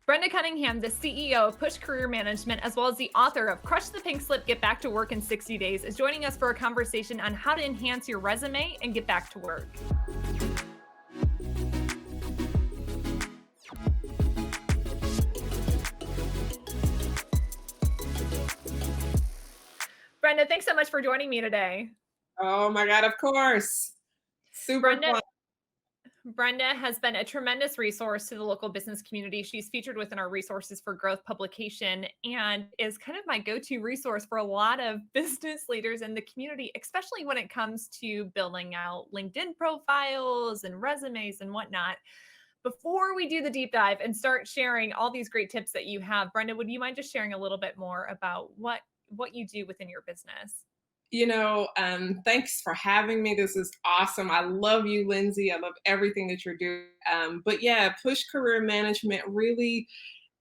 Brenda Cunningham, the CEO of Push Career Management, as well as the author of Crush the Pink Slip, Get Back to Work in 60 Days, is joining us for a conversation on how to enhance your resume and get back to work. Brenda, thanks so much for joining me today. Oh my God, of course. Super Brenda fun. Brenda has been a tremendous resource to the local business community. She's featured within our Resources for Growth publication and is kind of my go-to resource for a lot of business leaders in the community, especially when it comes to building out LinkedIn profiles and resumes and whatnot. Before we do the deep dive and start sharing all these great tips that you have, Brenda, would you mind just sharing a little bit more about what you do within your business? Thanks for having me. This is awesome. I love you, Lindsay. I love everything that you're doing. But yeah, Push Career Management really,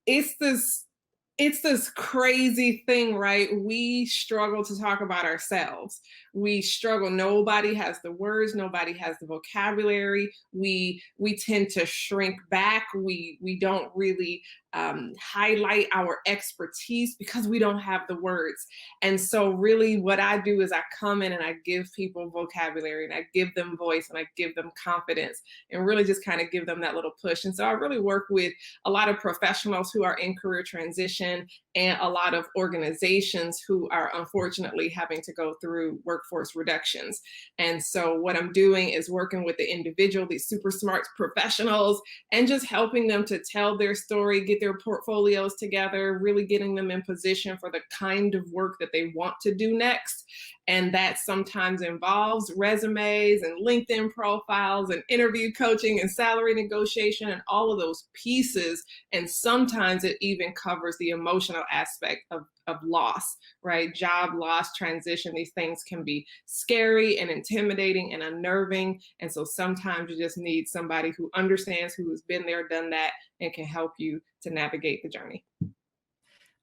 it's this crazy thing, right? We struggle to talk about ourselves. We struggle. Nobody has the words. Nobody has the vocabulary. We tend to shrink back. We don't really highlight our expertise because we don't have the words. And so, really, what I do is I come in and I give people vocabulary and I give them voice and I give them confidence and really just kind of give them that little push. And so, I really work with a lot of professionals who are in career transition and a lot of organizations who are unfortunately having to go through workforce reductions. And so what I'm doing is working with the individual, these super smart professionals, and just helping them to tell their story, get their portfolios together, really getting them in position for the kind of work that they want to do next. And that sometimes involves resumes and LinkedIn profiles and interview coaching and salary negotiation and all of those pieces. And sometimes it even covers the emotional aspect of loss, right? Job loss, transition. These things can be scary and intimidating and unnerving. And so sometimes you just need somebody who understands, who has been there, done that, and can help you to navigate the journey.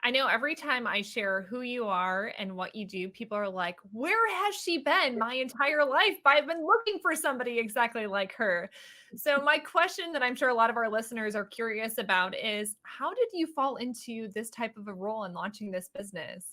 I know every time I share who you are and what you do, people are like, where has she been my entire life? I've been looking for somebody exactly like her. So, my question that I'm sure a lot of our listeners are curious about is how did you fall into this type of a role in launching this business?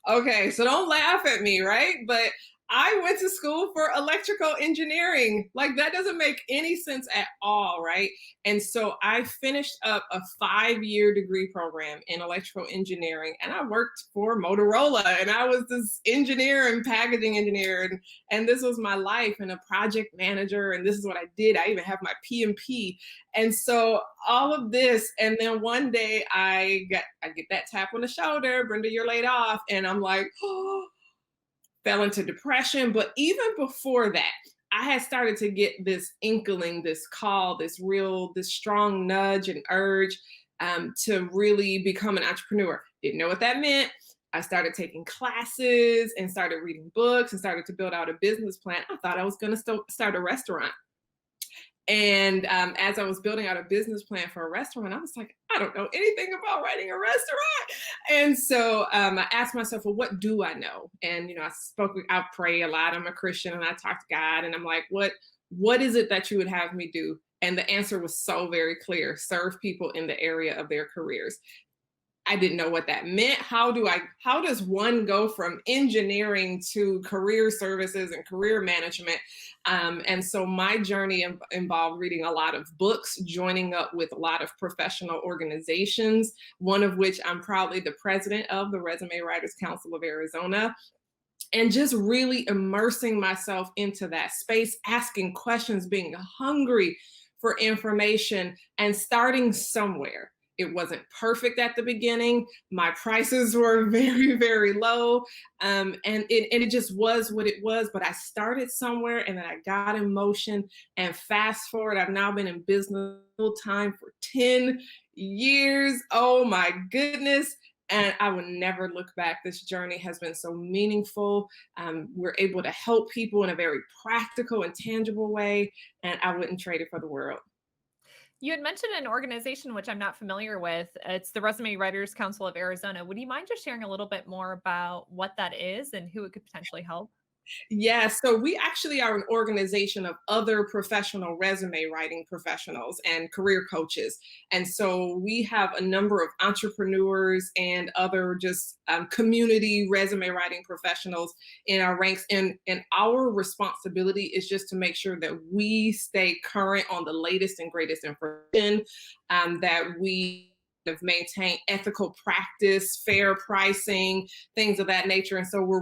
Okay, so don't laugh at me, right? But I went to school for electrical engineering. Like, that doesn't make any sense at all, right? And so I finished up a 5-year degree program in electrical engineering, and I worked for Motorola, and I was this engineer and packaging engineer, and this was my life, and a project manager, and this is what I did. I even have my PMP. And so all of this, and then one day I get that tap on the shoulder, Brenda, you're laid off, and I'm like, oh, fell into depression. But even before that, I had started to get this inkling, this call, this strong nudge and urge to really become an entrepreneur. Didn't know what that meant. I started taking classes and started reading books and started to build out a business plan. I thought I was going to start a restaurant. And as I was building out a business plan for a restaurant, I was like, I don't know anything about running a restaurant. And so I asked myself, well, what do I know? And, I pray a lot. I'm a Christian and I talk to God. And I'm like, what is it that you would have me do? And the answer was so very clear: serve people in the area of their careers. I didn't know what that meant. How does one go from engineering to career services and career management? And so my journey involved reading a lot of books, joining up with a lot of professional organizations, one of which I'm proudly the president of, the Resume Writers Council of Arizona, and just really immersing myself into that space, asking questions, being hungry for information, and starting somewhere. It wasn't perfect at the beginning. My prices were very, very low. And it just was what it was. But I started somewhere and then I got in motion. And fast forward, I've now been in business full time for 10 years. Oh my goodness. And I will never look back. This journey has been so meaningful. We're able to help people in a very practical and tangible way. And I wouldn't trade it for the world. You had mentioned an organization which I'm not familiar with. It's the Resume Writers Council of Arizona. Would you mind just sharing a little bit more about what that is and who it could potentially help? Yes, so we actually are an organization of other professional resume writing professionals and career coaches. And so we have a number of entrepreneurs and other just community resume writing professionals in our ranks. And our responsibility is just to make sure that we stay current on the latest and greatest information, that we maintain ethical practice, fair pricing, things of that nature. And so we're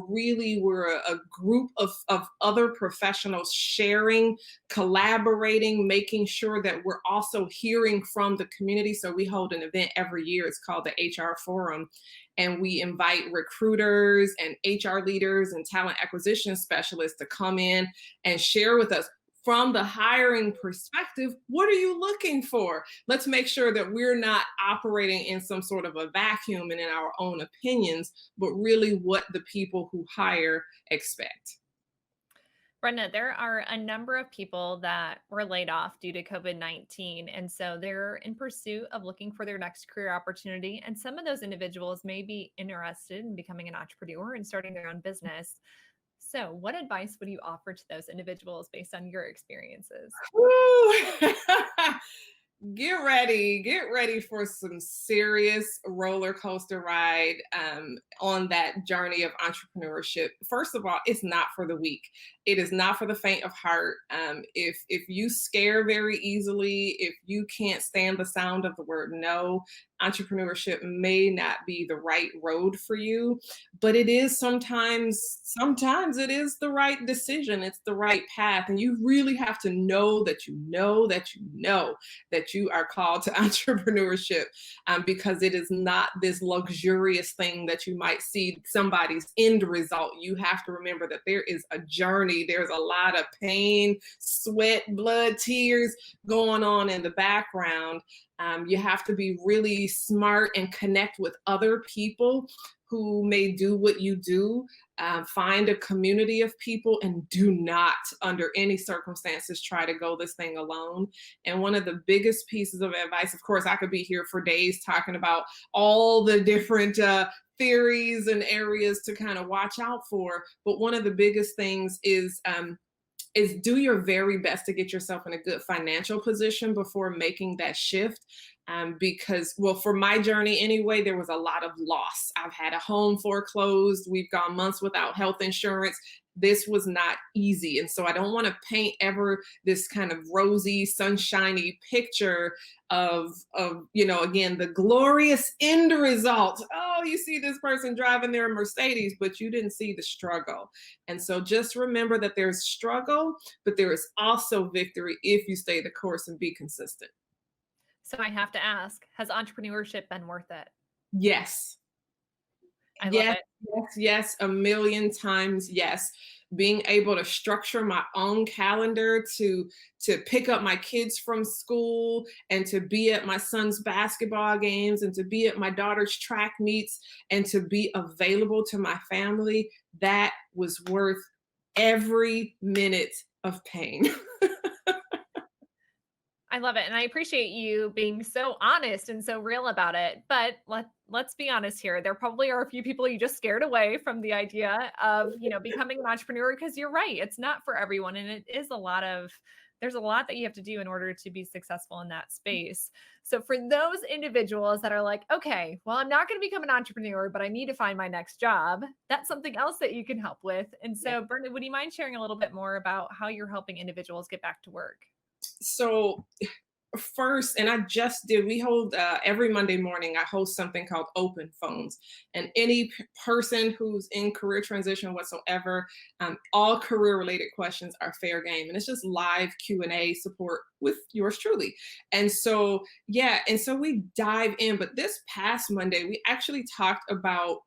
a group of other professionals sharing, collaborating, making sure that we're also hearing from the community. So we hold an event every year. It's called the HR Forum. And we invite recruiters and HR leaders and talent acquisition specialists to come in and share with us from the hiring perspective, what are you looking for? Let's make sure that we're not operating in some sort of a vacuum and in our own opinions, but really what the people who hire expect. Brenda, there are a number of people that were laid off due to COVID-19. And so they're in pursuit of looking for their next career opportunity. And some of those individuals may be interested in becoming an entrepreneur and starting their own business. So, what advice would you offer to those individuals based on your experiences? Woo! Get ready for some serious roller coaster ride on that journey of entrepreneurship. First of all, it's not for the weak. It is not for the faint of heart. If you scare very easily, if you can't stand the sound of the word no, entrepreneurship may not be the right road for you, but it is sometimes it is the right decision. It's the right path, and you really have to know that you know that you know that you are called to entrepreneurship, because it is not this luxurious thing that you might see somebody's end result. You have to remember that there is a journey. There's a lot of pain, sweat, blood, tears going on in the background. You have to be really smart and connect with other people who may do what you do. Find a community of people and do not, under any circumstances, try to go this thing alone. And one of the biggest pieces of advice, of course, I could be here for days talking about all the different theories and areas to kind of watch out for. But one of the biggest things is do your very best to get yourself in a good financial position before making that shift. Because, well, for my journey anyway, there was a lot of loss. I've had a home foreclosed. We've gone months without health insurance. This was not easy. And so I don't want to paint ever this kind of rosy, sunshiny picture again, the glorious end result. Oh, you see this person driving their Mercedes, but you didn't see the struggle. And so just remember that there's struggle, but there is also victory if you stay the course and be consistent. So, I have to ask, has entrepreneurship been worth it? Yes. I love Yes, it. yes, yes, a million times yes. Being able to structure my own calendar to pick up my kids from school and to be at my son's basketball games and to be at my daughter's track meets and to be available to my family, that was worth every minute of pain. I love it, and I appreciate you being so honest and so real about it. But let's be honest here. There probably are a few people you just scared away from the idea of, becoming an entrepreneur because you're right. It's not for everyone, and it is there's a lot that you have to do in order to be successful in that space. So for those individuals that are like, okay, well, I'm not going to become an entrepreneur, but I need to find my next job, that's something else that you can help with. And Yeah. so, Brenda, would you mind sharing a little bit more about how you're helping individuals get back to work? So first, and I just did, we hold every Monday morning, I host something called Open Phones. And any person who's in career transition whatsoever, all career related questions are fair game. And it's just live Q&A support with yours truly. And so, yeah, and so we dive in. But this past Monday, we actually talked about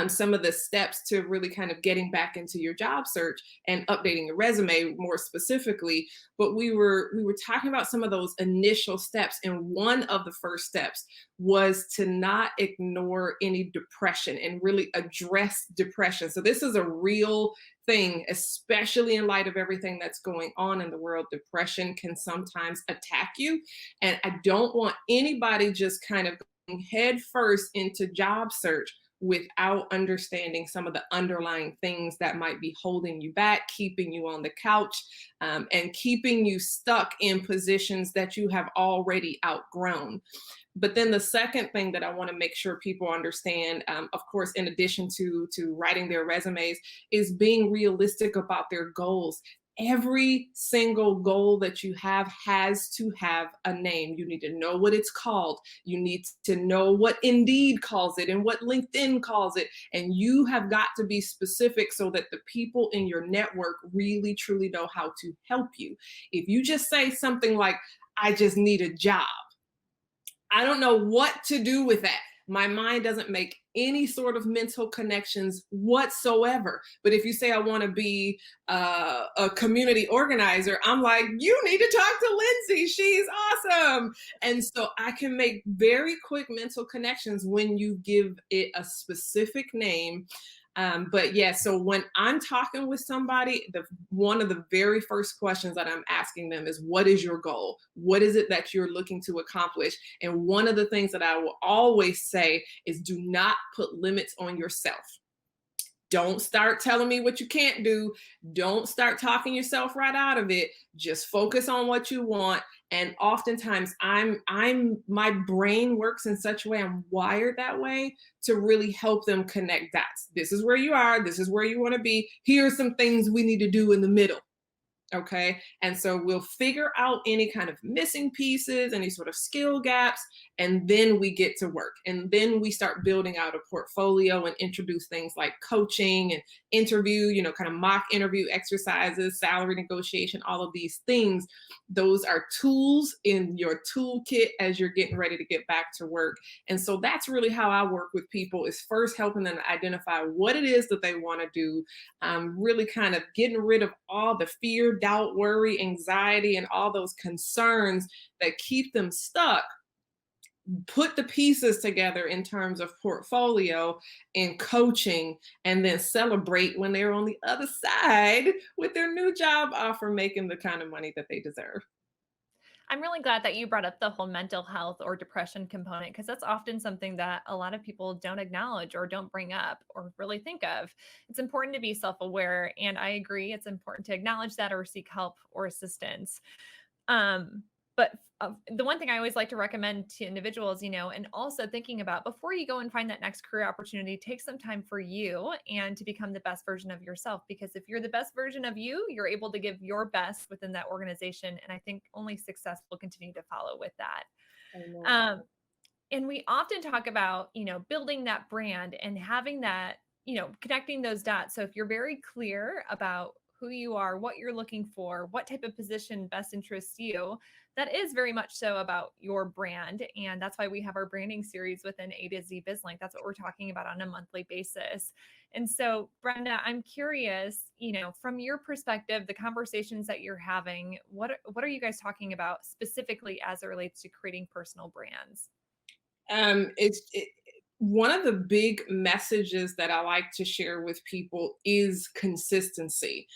some of the steps to really kind of getting back into your job search and updating your resume more specifically. But we were talking about some of those initial steps, and one of the first steps was to not ignore any depression and really address depression. So this is a real thing, especially in light of everything that's going on in the world. Depression can sometimes attack you, and I don't want anybody just kind of going head first into job search without understanding some of the underlying things that might be holding you back, keeping you on the couch, and keeping you stuck in positions that you have already outgrown. But then the second thing that I want to make sure people understand, of course, in addition to writing their resumes, is being realistic about their goals. Every single goal that you have has to have a name. You need to know what it's called. You need to know what Indeed calls it and what LinkedIn calls it. And you have got to be specific so that the people in your network really, truly know how to help you. If you just say something like, I just need a job, I don't know what to do with that. My mind doesn't make any sort of mental connections whatsoever. But if you say I want to be a community organizer, I'm like, you need to talk to Lindsay. She's awesome. And so I can make very quick mental connections when you give it a specific name. But yeah, so when I'm talking with somebody, one of the very first questions that I'm asking them is, what is your goal? What is it that you're looking to accomplish? And one of the things that I will always say is, do not put limits on yourself. Don't start telling me what you can't do. Don't start talking yourself right out of it. Just focus on what you want. And oftentimes my brain works in such a way, I'm wired that way to really help them connect dots. This is where you are. This is where you want to be. Here are some things we need to do in the middle. Okay. And so we'll figure out any kind of missing pieces, any sort of skill gaps, and then we get to work. And then we start building out a portfolio and introduce things like coaching and interview, kind of mock interview exercises, salary negotiation, all of these things. Those are tools in your toolkit as you're getting ready to get back to work. And so that's really how I work with people, is first helping them to identify what it is that they want to do, really kind of getting rid of all the fear, doubt, worry, anxiety, and all those concerns that keep them stuck. Put the pieces together in terms of portfolio and coaching, and then celebrate when they're on the other side with their new job offer, making the kind of money that they deserve. I'm really glad that you brought up the whole mental health or depression component, because that's often something that a lot of people don't acknowledge or don't bring up or really think of. It's important to be self aware. And I agree, it's important to acknowledge that or seek help or assistance. But the one thing I always like to recommend to individuals, and also thinking about before you go and find that next career opportunity, take some time for you and to become the best version of yourself. Because if you're the best version of you, you're able to give your best within that organization. And I think only success will continue to follow with that. Amen. Um, and we often talk about, building that brand and having that, connecting those dots. So if you're very clear about who you are, what you're looking for, what type of position best interests you, that is very much so about your brand. And that's why we have our branding series within A to Z BizLink. That's what we're talking about on a monthly basis. And so, Brenda, I'm curious, from your perspective, the conversations that you're having, what are you guys talking about specifically as it relates to creating personal brands? One of the big messages that I like to share with people is consistency.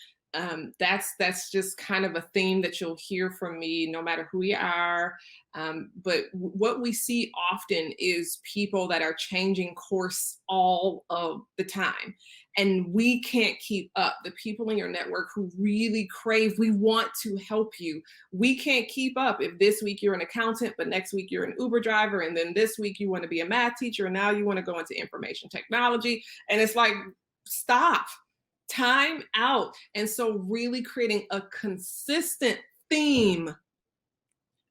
That's just kind of a theme that you'll hear from me, no matter who you are. But what we see often is people that are changing course all of the time. And we can't keep up. The people in your network who really crave, we want to help you. We can't keep up. If this week you're an accountant, but next week you're an Uber driver, and then this week you want to be a math teacher, and now you want to go into information technology. And it's like, stop, time out. And so really creating a consistent theme.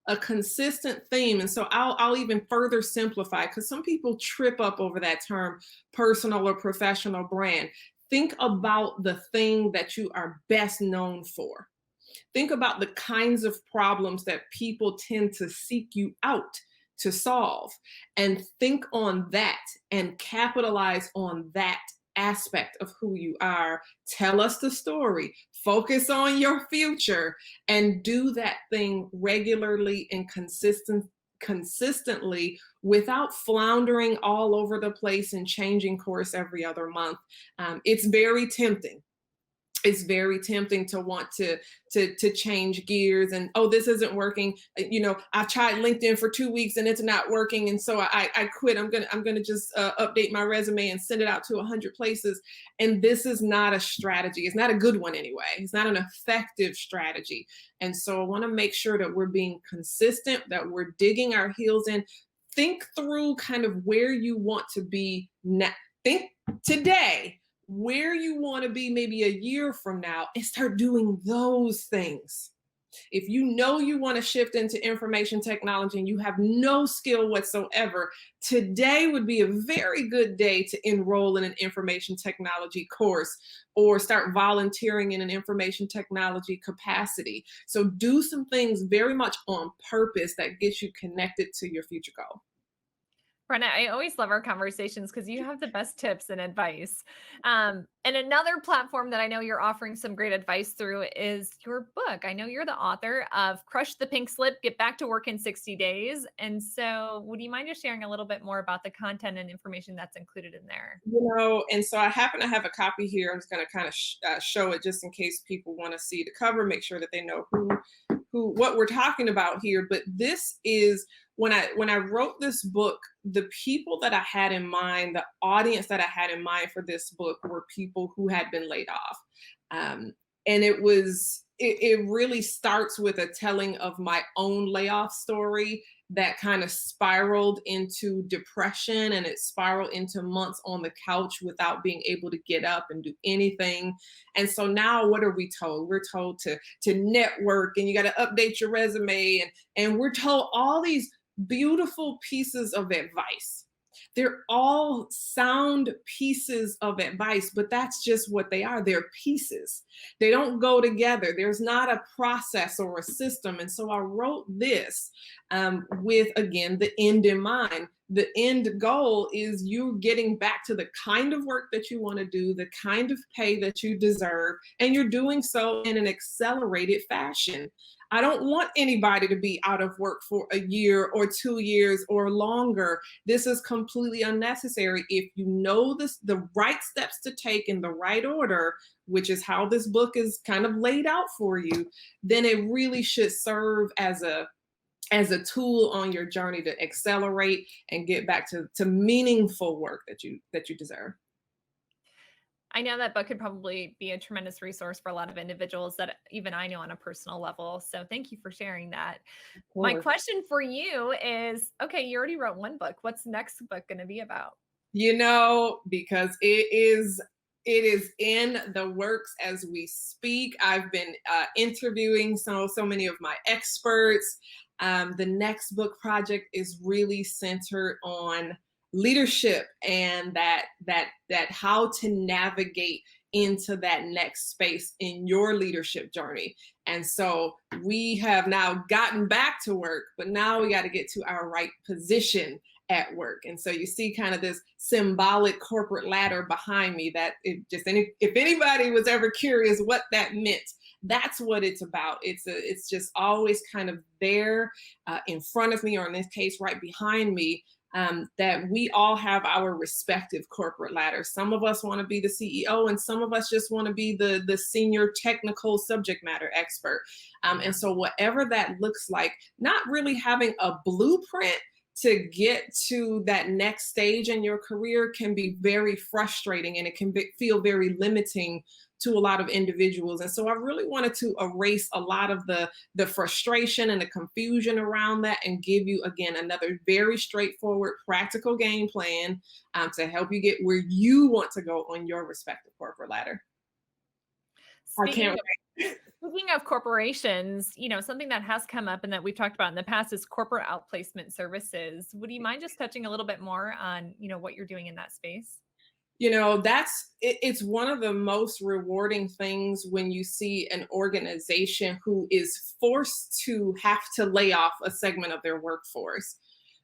And so I'll even further simplify, because some people trip up over that term, personal or professional brand. Think about the thing that you are best known for. Think about the kinds of problems that people tend to seek you out to solve, and think on that and capitalize on that aspect of who you are. Tell us the story, focus on your future, and do that thing regularly and consistently, without floundering all over the place and changing course every other month. It's very tempting. it's very tempting to want to change gears and, oh, this isn't working. I've tried LinkedIn for 2 weeks and it's not working, and so I quit. I'm gonna just update my resume and send it out to 100 places. And this is not a strategy. It's not a good one anyway. It's not an effective strategy. And so I want to make sure that we're being consistent, that we're digging our heels in. Think through kind of where you want to be now. Think today where you want to be maybe a year from now, and start doing those things. If you know you want to shift into information technology and you have no skill whatsoever, today would be a very good day to enroll in an information technology course or start volunteering in an information technology capacity. So do some things very much on purpose that gets you connected to your future goal. Brenda, I always love our conversations because you have the best tips and advice. And another platform that I know you're offering some great advice through is your book. I know you're the author of Crush the Pink Slip, Get Back to Work in 60 Days. And so, would you mind just sharing a little bit more about the content and information that's included in there? And so I happen to have a copy here. I'm just going to kind of show it just in case people want to see the cover, make sure that they know what we're talking about here. But this is when I wrote this book, the people that I had in mind, the audience that I had in mind for this book were people who had been laid off. And it really starts with a telling of my own layoff story that kind of spiraled into depression, and it spiraled into months on the couch without being able to get up and do anything. And so now what are we told? We're told to network, and you got to update your resume, and we're told all these beautiful pieces of advice. They're all sound pieces of advice, but that's just what they are. They're pieces. They don't go together. There's not a process or a system. And so I wrote this with, again, the end in mind. The end goal is you getting back to the kind of work that you want to do, the kind of pay that you deserve, and you're doing so in an accelerated fashion. I don't want anybody to be out of work for a year or 2 years or longer. This is completely unnecessary. If you know the right steps to take in the right order, which is how this book is kind of laid out for you, then it really should serve as a tool on your journey to accelerate and get back to meaningful work that you deserve. I know that book could probably be a tremendous resource for a lot of individuals that even I know on a personal level. So thank you for sharing that. Of My course. question for you is, okay, you already wrote one book. What's the next book going to be about? Because it is in the works as we speak. I've been interviewing so many of my experts. The next book project is really centered on leadership and that how to navigate into that next space in your leadership journey. And so we have now gotten back to work, but now we got to get to our right position at work. And so you see kind of this symbolic corporate ladder behind me that if anybody was ever curious what that meant, that's what it's about. It's just always kind of there in front of me, or in this case, right behind me. That we all have our respective corporate ladders. Some of us want to be the CEO, and some of us just want to be the senior technical subject matter expert. And so whatever that looks like, not really having a blueprint to get to that next stage in your career can be very frustrating, and it can feel very limiting to a lot of individuals. And so I really wanted to erase a lot of the frustration and the confusion around that, and give you, again, another very straightforward, practical game plan to help you get where you want to go on your respective corporate ladder. I Speaking can't of Speaking of corporations, something that has come up and that we've talked about in the past is corporate outplacement services. Would you mind just touching a little bit more on, what you're doing in that space? It's one of the most rewarding things when you see an organization who is forced to have to lay off a segment of their workforce,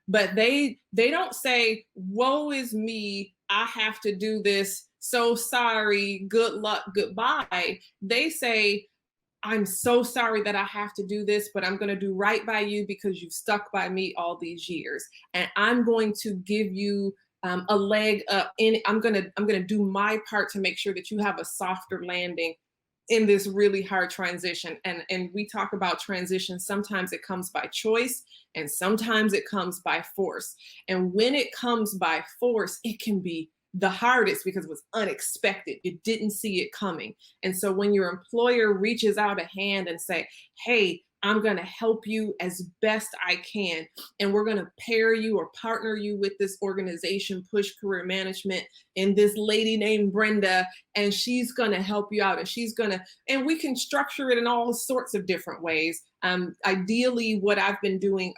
but they don't say, woe is me, I have to do this, so sorry, good luck, goodbye. They say, I'm so sorry that I have to do this, but I'm going to do right by you because you've stuck by me all these years, and I'm going to give you a leg up. I'm gonna do my part to make sure that you have a softer landing in this really hard transition. And we talk about transition. Sometimes it comes by choice and sometimes it comes by force. And when it comes by force, it can be the hardest because it was unexpected. You didn't see it coming. And so when your employer reaches out a hand and say, hey, I'm going to help you as best I can. And we're going to pair you or partner you with this organization, Push Career Management, and this lady named Brenda, and she's going to help you out. And and we can structure it in all sorts of different ways. Ideally, what I've been doing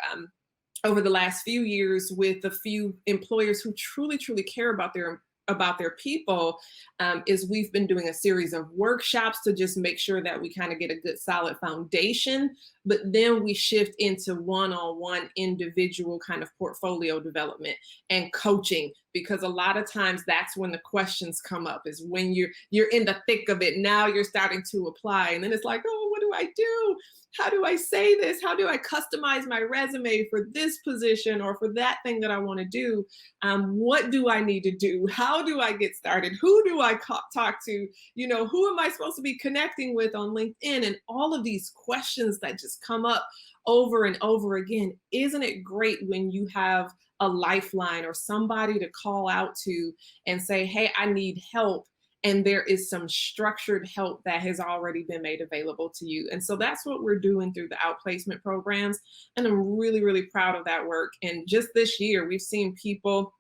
over the last few years with a few employers who truly, truly care about their people, is we've been doing a series of workshops to just make sure that we kind of get a good solid foundation, but then we shift into one-on-one individual kind of portfolio development and coaching, because a lot of times that's when the questions come up, is when you're in the thick of it. Now you're starting to apply, and then it's like, oh, what do I do? How do I say this? How do I customize my resume for this position or for that thing that I want to do? What do I need to do? How do I get started? Who do I talk to? Who am I supposed to be connecting with on LinkedIn? And all of these questions that just come up over and over again. Isn't it great when you have a lifeline or somebody to call out to and say, hey, I need help? And there is some structured help that has already been made available to you. And so that's what we're doing through the outplacement programs. And I'm really, really proud of that work. And just this year, we've seen people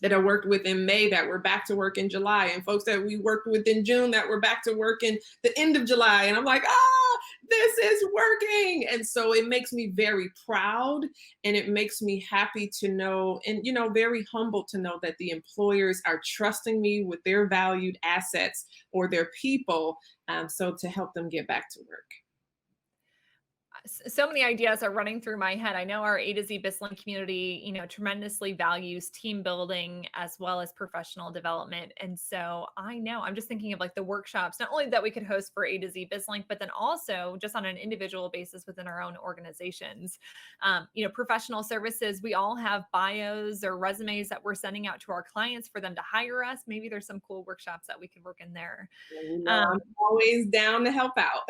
that I worked with in May that were back to work in July, and folks that we worked with in June that were back to work in the end of July. And I'm like, this is working. And so it makes me very proud, and it makes me happy to know, and very humbled to know that the employers are trusting me with their valued assets or their people, so to help them get back to work. So many ideas are running through my head. I know our A to Z BizLink community, tremendously values team building as well as professional development. And so I know I'm just thinking of like the workshops, not only that we could host for A to Z BizLink, but then also just on an individual basis within our own organizations. Professional services, we all have bios or resumes that we're sending out to our clients for them to hire us. Maybe there's some cool workshops that we could work in there. I'm always down to help out.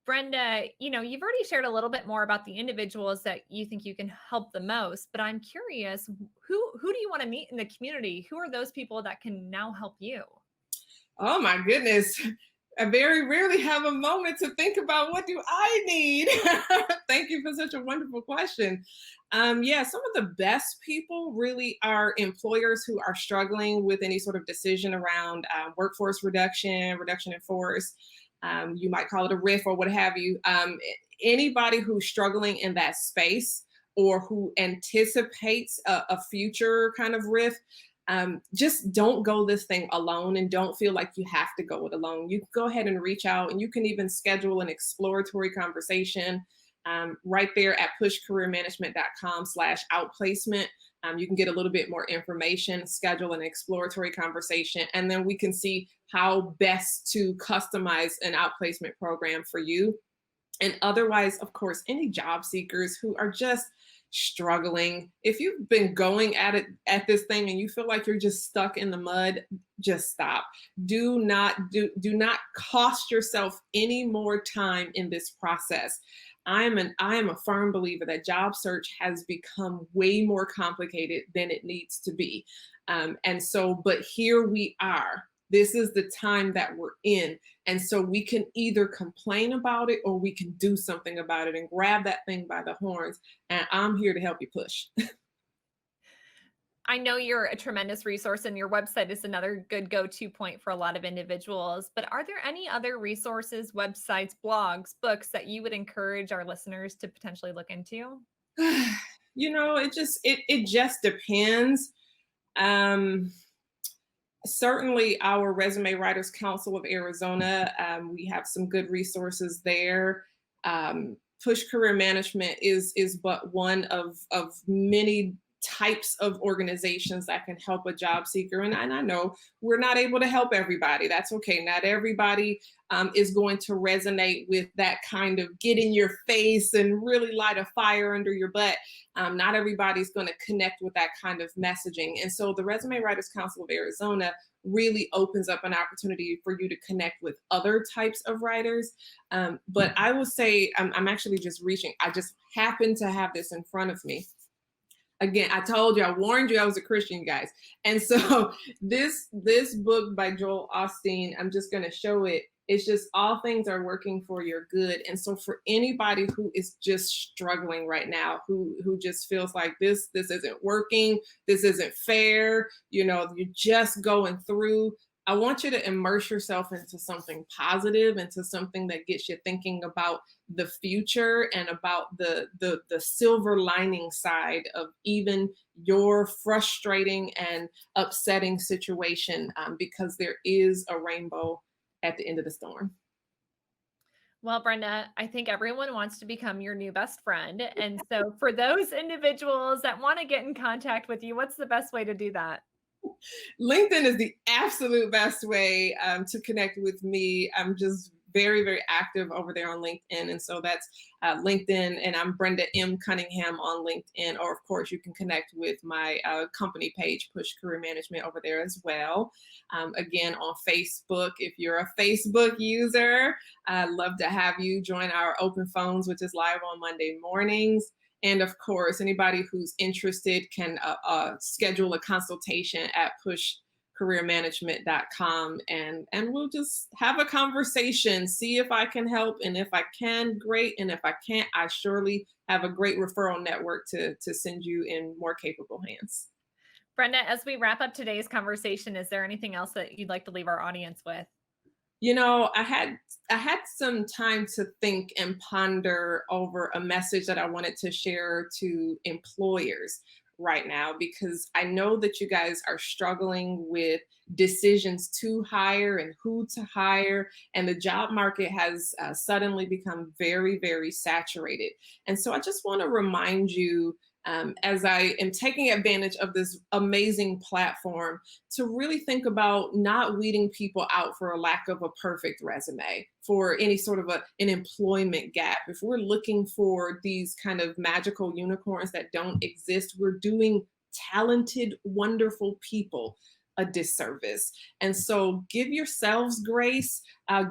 Brenda, you've already shared a little bit more about the individuals that you think you can help the most, but I'm curious, who do you want to meet in the community? Who are those people that can now help you? Oh my goodness. I very rarely have a moment to think about what do I need. Thank you for such a wonderful question. Yeah, some of the best people really are employers who are struggling with any sort of decision around workforce reduction in force. You might call it a riff or what have you. Anybody who's struggling in that space or who anticipates a future kind of riff, just don't go this thing alone, and don't feel like you have to go it alone. You can go ahead and reach out, and you can even schedule an exploratory conversation right there at pushcareermanagement.com/outplacement. You can get a little bit more information, schedule an exploratory conversation, and then we can see how best to customize an outplacement program for you. And otherwise, of course, any job seekers who are just struggling, if you've been going at this thing and you feel like you're just stuck in the mud, just stop. Do not cost yourself any more time in this process. I am a firm believer that job search has become way more complicated than it needs to be. But here we are. This is the time that we're in. And so we can either complain about it or we can do something about it and grab that thing by the horns. And I'm here to help you push. I know you're a tremendous resource, and your website is another good go-to point for a lot of individuals, but are there any other resources, websites, blogs, books that you would encourage our listeners to potentially look into? It just depends. Certainly our Resume Writers Council of Arizona, we have some good resources there. Push Career Management is but one of many types of organizations that can help a job seeker. And I know we're not able to help everybody. That's okay. Not everybody is going to resonate with that kind of get in your face and really light a fire under your butt. Not everybody's going to connect with that kind of messaging. And so the Resume Writers Council of Arizona really opens up an opportunity for you to connect with other types of writers. But I will say, I'm actually just reaching, I just happen to have this in front of me. Again, I told you, I warned you I was a Christian, you guys. And so this book by Joel Osteen, I'm just going to show it. It's just all things are working for your good. And so for anybody who is just struggling right now, who just feels like this isn't working, this isn't fair, you're just going through, I want you to immerse yourself into something positive, into something that gets you thinking about the future and about the silver lining side of even your frustrating and upsetting situation, because there is a rainbow at the end of the storm. Well, Brenda, I think everyone wants to become your new best friend. And so for those individuals that want to get in contact with you, what's the best way to do that? LinkedIn is the absolute best way to connect with me. I'm just very, very active over there on LinkedIn. And so that's LinkedIn, and I'm Brenda M. Cunningham on LinkedIn. Or, of course, you can connect with my company page, Push Career Management, over there as well. Again, on Facebook, if you're a Facebook user, I'd love to have you join our open phones, which is live on Monday mornings. And of course, anybody who's interested can schedule a consultation at pushcareermanagement.com, and we'll just have a conversation, see if I can help. And if I can, great. And if I can't, I surely have a great referral network to send you in more capable hands. Brenda, as we wrap up today's conversation, is there anything else that you'd like to leave our audience with? I had some time to think and ponder over a message that I wanted to share to employers right now, because I know that you guys are struggling with decisions to hire and who to hire, and the job market has suddenly become very, very saturated. And so I just want to remind you, as I am taking advantage of this amazing platform, to really think about not weeding people out for a lack of a perfect resume, for any sort of an employment gap. If we're looking for these kind of magical unicorns that don't exist, we're doing talented, wonderful people a disservice. And so give yourselves grace,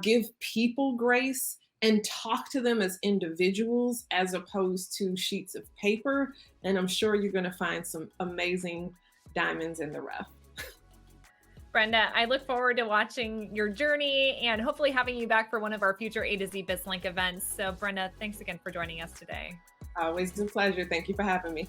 give people grace, and talk to them as individuals as opposed to sheets of paper. And I'm sure you're going to find some amazing diamonds in the rough. Brenda, I look forward to watching your journey and hopefully having you back for one of our future A to Z BizLink events. So Brenda, thanks again for joining us today. Always a pleasure. Thank you for having me.